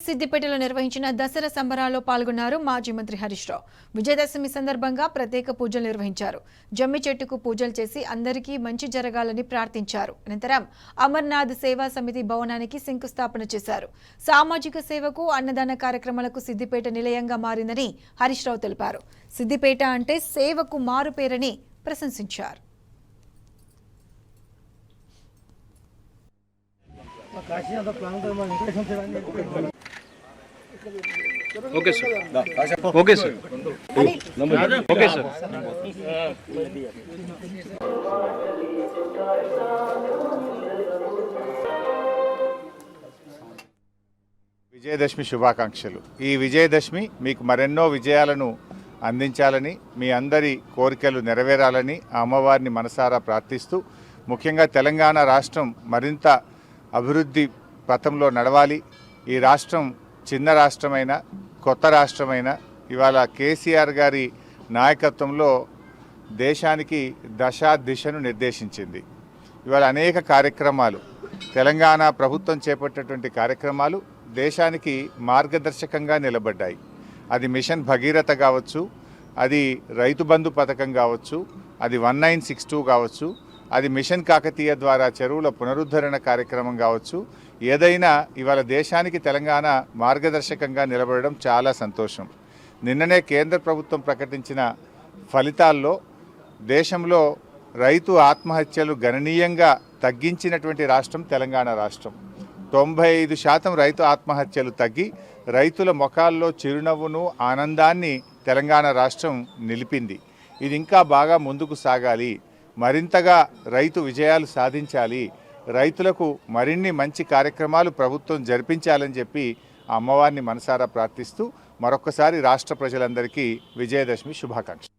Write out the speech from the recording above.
సిద్దిపేటలో నిర్వహించిన దసరా సంబరాల్లో పాల్గొన్నారు మాజీ మంత్రి హరీష్ రావు. విజయదశమి సందర్భంగా ప్రత్యేక పూజలు నిర్వహించారు. జమ్మి చెట్టుకు పూజలు చేసి అందరికీ మంచి జరగాలని ప్రార్థించారు. అనంతరం అమర్నాథ్ సేవా సమితి భవనానికి శంకుస్థాపన చేశారు. సామాజిక సేవకు అన్నదాన కార్యక్రమాలకు సిద్దిపేట నిలయంగా మారిందని హరీష్ రావు తెలిపారు. సిద్దిపేట అంటే సేవకు మారుపేరని ప్రశంసించారు. Okay sir okay sir okay sir Vijayadashami శుభాకాంక్షలు. ఈ విజయదశమి మీకు మరెన్నో విజయాలను అందించాలని, మీ అందరి కోరికలు నెరవేరాలని ఆ అమ్మవారిని మనసారా ప్రార్థిస్తూ, ముఖ్యంగా తెలంగాణ రాష్ట్రం మరింత అభివృద్ధి పథంలో నడవాలి. ఈ రాష్ట్రం చిన్న రాష్ట్రమైన, కొత్త రాష్ట్రమైన ఇవాళ కేసీఆర్ గారి నాయకత్వంలో దేశానికి దిశను నిర్దేశించింది. ఇవాళ అనేక కార్యక్రమాలు తెలంగాణ ప్రభుత్వం చేపట్టినటువంటి కార్యక్రమాలు దేశానికి మార్గదర్శకంగా నిలబడ్డాయి. అది మిషన్ భగీరథ కావచ్చు, అది రైతు బంధు పథకం కావచ్చు, అది 1962 కావచ్చు, అది మిషన్ కాకతీయ ద్వారా చెరువుల పునరుద్ధరణ కార్యక్రమం కావచ్చు. ఏదైనా ఇవాళ దేశానికి తెలంగాణ మార్గదర్శకంగా నిలబడడం చాలా సంతోషం. నిన్ననే కేంద్ర ప్రభుత్వం ప్రకటించిన ఫలితాల్లో దేశంలో రైతు ఆత్మహత్యలు గణనీయంగా తగ్గించినటువంటి రాష్ట్రం తెలంగాణ రాష్ట్రం. 95% రైతు ఆత్మహత్యలు తగ్గి రైతుల ముఖాల్లో చిరునవ్వును, ఆనందాన్ని తెలంగాణ రాష్ట్రం నిలిపింది. ఇది ఇంకా బాగా ముందుకు సాగాలి, మరింతగా రైతు విజయాలు సాధించాలి, రైతులకు మరిన్ని మంచి కార్యక్రమాలు ప్రభుత్వం జరిపించాలని చెప్పి ఆ అమ్మవారిని మనసారా ప్రార్థిస్తూ మరొక్కసారి రాష్ట్ర ప్రజలందరికీ విజయదశమి శుభాకాంక్షలు.